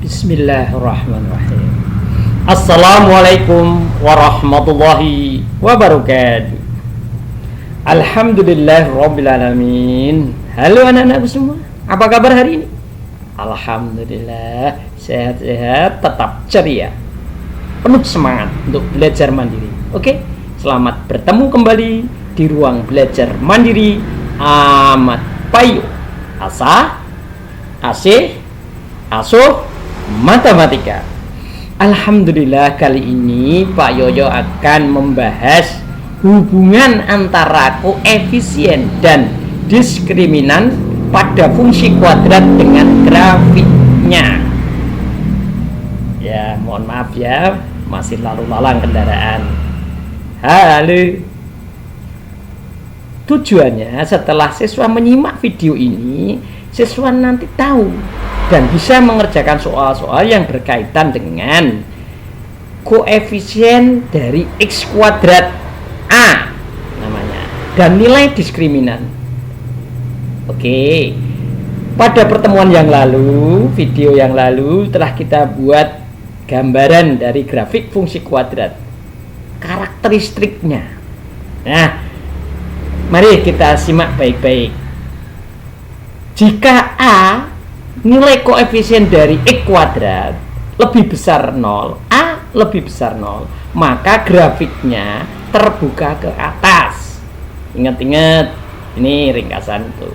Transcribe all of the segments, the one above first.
Bismillahirrahmanirrahim. Assalamualaikum warahmatullahi wabarakatuh. Alhamdulillahirrabbilalamin. Halo anak-anakku semua, apa kabar hari ini? Alhamdulillah, sehat-sehat, tetap ceria, penuh semangat untuk belajar mandiri. Oke, selamat bertemu kembali di ruang belajar mandiri Ahmad Payo. Asa, asih, asuh, matematika. Alhamdulillah, kali ini Pak Yoyo akan membahas hubungan antara koefisien dan diskriminan pada fungsi kuadrat dengan grafiknya. Ya, mohon maaf ya, masih lalu lalang kendaraan. Halo. Tujuannya setelah siswa menyimak video ini, siswa nanti tahu dan bisa mengerjakan soal-soal yang berkaitan dengan koefisien dari X kuadrat A namanya dan nilai diskriminan. Oke, pada pertemuan yang lalu, video yang lalu telah kita buat gambaran dari grafik fungsi kuadrat, karakteristiknya. Nah, mari kita simak baik-baik. Jika A, nilai koefisien dari X kuadrat lebih besar 0, A lebih besar 0, maka grafiknya terbuka ke atas. Ingat-ingat, ini ringkasan itu.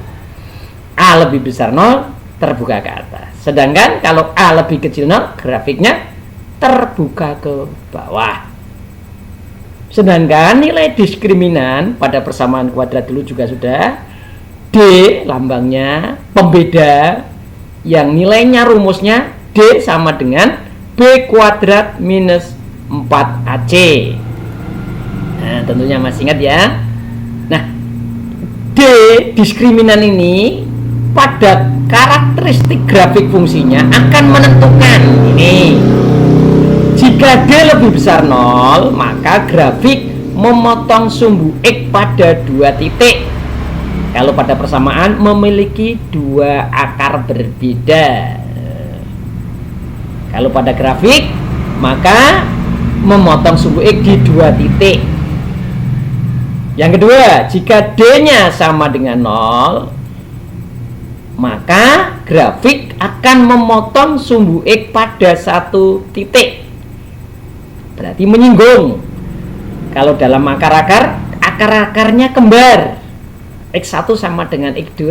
A lebih besar 0, terbuka ke atas. Sedangkan kalau A lebih kecil 0, grafiknya terbuka ke bawah. Sedangkan nilai diskriminan pada persamaan kuadrat dulu juga sudah. D lambangnya pembeda yang nilainya rumusnya D sama dengan B kuadrat minus 4AC. Nah, tentunya masih ingat ya. Nah, D diskriminan ini pada karakteristik grafik fungsinya akan menentukan ini. Jika D lebih besar 0, maka grafik memotong sumbu X pada 2 titik. Kalau pada persamaan memiliki 2 akar berbeda. Kalau pada grafik, maka memotong sumbu X di 2 titik. Yang kedua, jika D-nya sama dengan 0, maka grafik akan memotong sumbu X pada 1 titik. Berarti menyinggung. Kalau dalam akar-akar, akar-akarnya kembar. X1 sama dengan X2.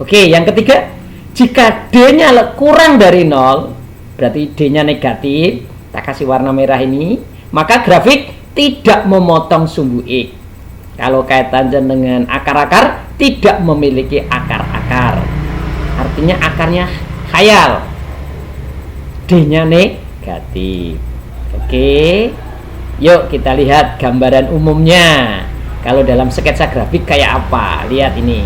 Oke, yang ketiga, jika D-nya kurang dari 0, berarti D-nya negatif, kita kasih warna merah ini, maka grafik tidak memotong sumbu X. Kalau kaitan dengan akar-akar, tidak memiliki akar-akar. Artinya akarnya khayal. D-nya negatif. Oke, yuk kita lihat gambaran umumnya. Kalau dalam sketsa grafik kayak apa? Lihat ini.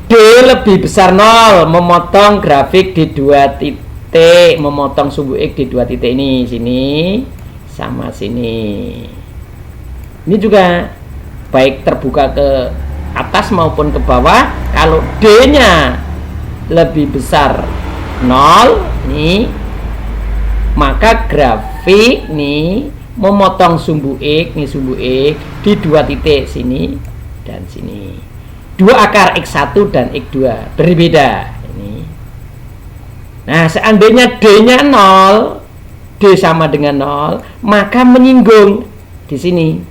D lebih besar 0, memotong grafik di 2 titik, memotong sumbu X di 2 titik ini, sini sama sini. Ini juga baik terbuka ke atas maupun ke bawah. Kalau D-nya lebih besar 0, nih, maka grafik nih memotong sumbu X, nih sumbu X di 2 titik sini dan sini. 2 akar X1 dan X2 berbeda ini. Nah, seandainya D-nya 0, D sama dengan 0, maka menyinggung di sini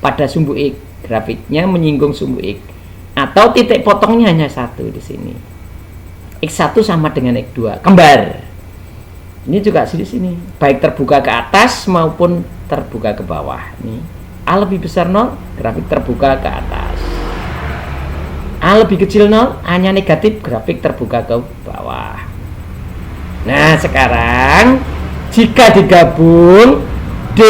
pada sumbu X. Grafiknya menyinggung sumbu X. Atau titik potongnya hanya 1 di sini. X1 sama dengan X2, kembar. Ini juga di sini, baik terbuka ke atas maupun terbuka ke bawah. Ini A lebih besar 0, grafik terbuka ke atas. A lebih kecil 0, A-nya negatif, grafik terbuka ke bawah. Nah, sekarang jika digabung D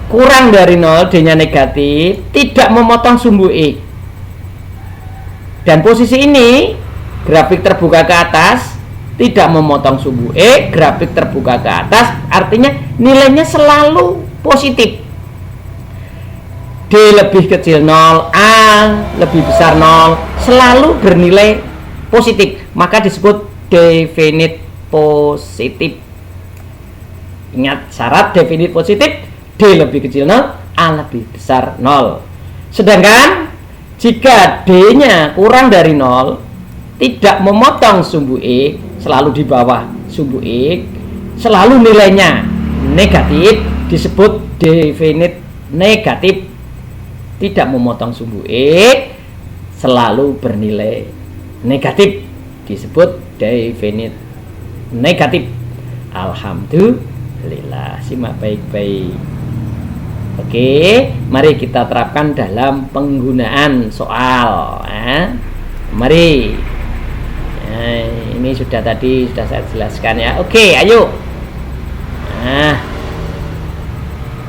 kurang dari 0, D-nya negatif, tidak memotong sumbu X. Dan posisi ini grafik terbuka ke atas, tidak memotong sumbu X, grafik terbuka ke atas, artinya nilainya selalu positif. D lebih kecil 0, A lebih besar 0, selalu bernilai positif, maka disebut definit positif. Ingat syarat definit positif, D lebih kecil 0, A lebih besar 0. Sedangkan jika D-nya kurang dari 0, tidak memotong sumbu E, selalu di bawah sumbu E, selalu nilainya negatif, disebut definit negatif. Tidak memotong sumbu E, selalu bernilai negatif, disebut definit negatif. Alhamdulillah, simak baik-baik. Oke, mari kita terapkan dalam penggunaan soal. Mari. Ini sudah saya jelaskan ya. Oke, ayo.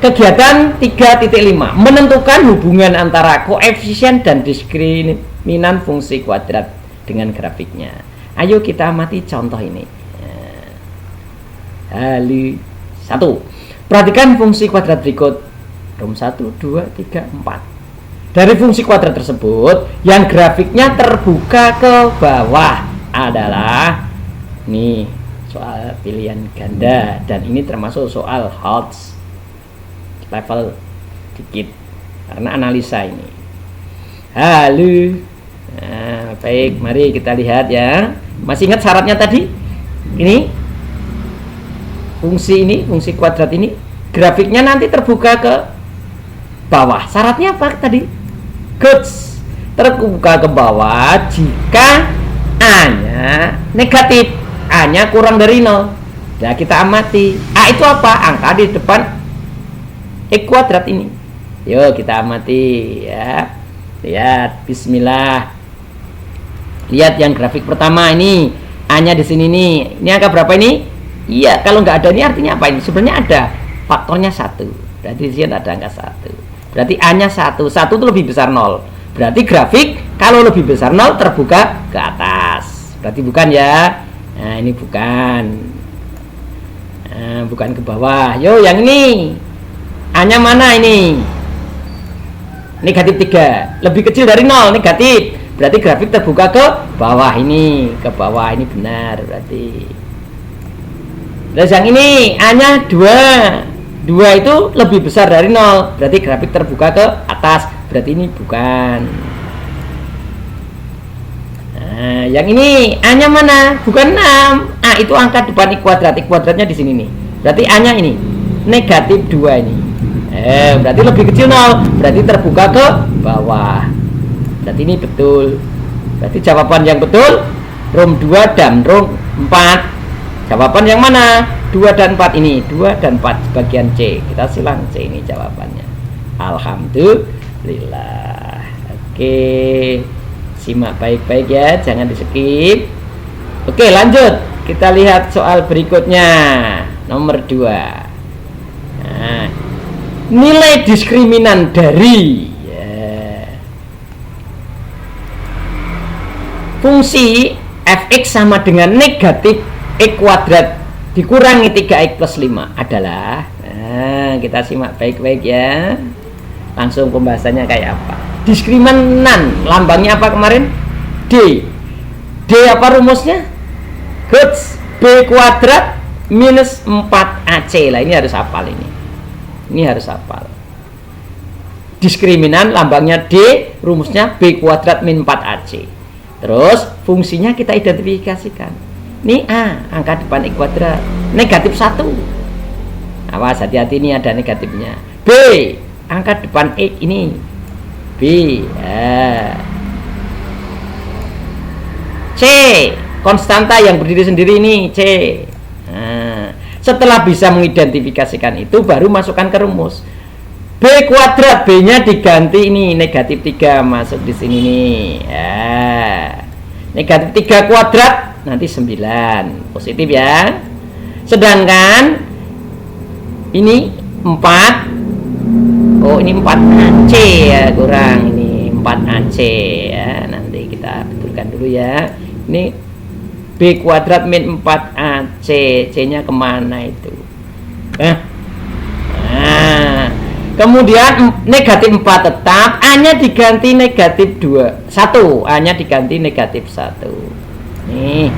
Kegiatan 3.5 menentukan hubungan antara koefisien dan diskriminan fungsi kuadrat dengan grafiknya. Ayo kita amati contoh ini. Hal 1. Perhatikan fungsi kuadrat berikut. Rum 1, 2, 3, 4. Dari fungsi kuadrat tersebut, yang grafiknya terbuka ke bawah adalah nih soal pilihan ganda, dan ini termasuk soal Hodge level dikit karena analisa ini. Halo. Baik, mari kita lihat ya. Masih ingat syaratnya tadi? Ini fungsi kuadrat ini grafiknya nanti terbuka ke bawah. Syaratnya apa tadi? Goods. Terbuka ke bawah jika A-nya negatif, A-nya kurang dari 0. Nah, kita amati. A itu apa? Angka di depan X kuadrat ini. Yuk kita amati ya. Lihat, bismillah. Lihat yang grafik pertama ini. A-nya di sini nih. Ini angka berapa ini? Iya, kalau nggak ada ini artinya apa ini? Sebenarnya ada. Faktornya 1. Berarti di sini ada angka 1. Berarti A-nya 1. 1 itu lebih besar 0. Berarti grafik kalau lebih besar 0 terbuka ke atas. Berarti bukan ya. Nah, ini bukan. Bukan ke bawah. Yo, yang ini. A-nya mana ini? Negatif 3. Lebih kecil dari 0, negatif. Berarti grafik terbuka ke bawah ini. Ke bawah ini benar berarti. Terus yang ini A-nya 2. 2 itu lebih besar dari 0. Berarti grafik terbuka ke atas. Berarti ini bukan. Nah, yang ini A-nya mana? Bukan 6. A itu angka depan X kuadrat. X kuadratnya di sini nih. Berarti A-nya ini negatif 2 ini. Berarti lebih kecil 0. Berarti terbuka ke bawah. Berarti ini betul. Berarti jawaban yang betul rum 2 dan rum 4. Jawaban yang mana? 2 dan 4 ini. 2 dan 4 bagian C. Kita silang C ini jawabannya. Alhamdulillah. Oke. Simak baik-baik ya, jangan di-skip. Oke, lanjut. Kita lihat soal berikutnya. Nomor 2. Nah, nilai diskriminan dari fungsi fx sama dengan negatif x kuadrat dikurangi 3x plus 5 adalah, kita simak baik-baik ya. Langsung pembahasannya kayak apa. Diskriminan lambangnya apa kemarin? D. D apa rumusnya? Goods B kuadrat minus 4AC. Lah ini harus hafal ini. Ini harus hafal. Diskriminan lambangnya D, rumusnya B kuadrat min 4AC. Terus fungsinya kita identifikasikan. Ini A, angka depan X kuadrat, negatif 1. Awas, hati-hati, ini ada negatifnya. B, angka depan X ini B. C, konstanta yang berdiri sendiri ini C. Setelah bisa mengidentifikasikan itu, baru masukkan ke rumus. B kuadrat, B-nya diganti ini negatif 3, masuk di sini nih. Negatif 3 kuadrat nanti 9, positif ya. Sedangkan ini 4. Oh, ini 4AC ya, kurang ini 4AC ya. Nanti kita betulkan dulu ya. Ini B kuadrat min 4AC, C-nya kemana itu? Kemudian negatif 4 tetap, A-nya diganti negatif 1, A-nya diganti negatif 1. Nih,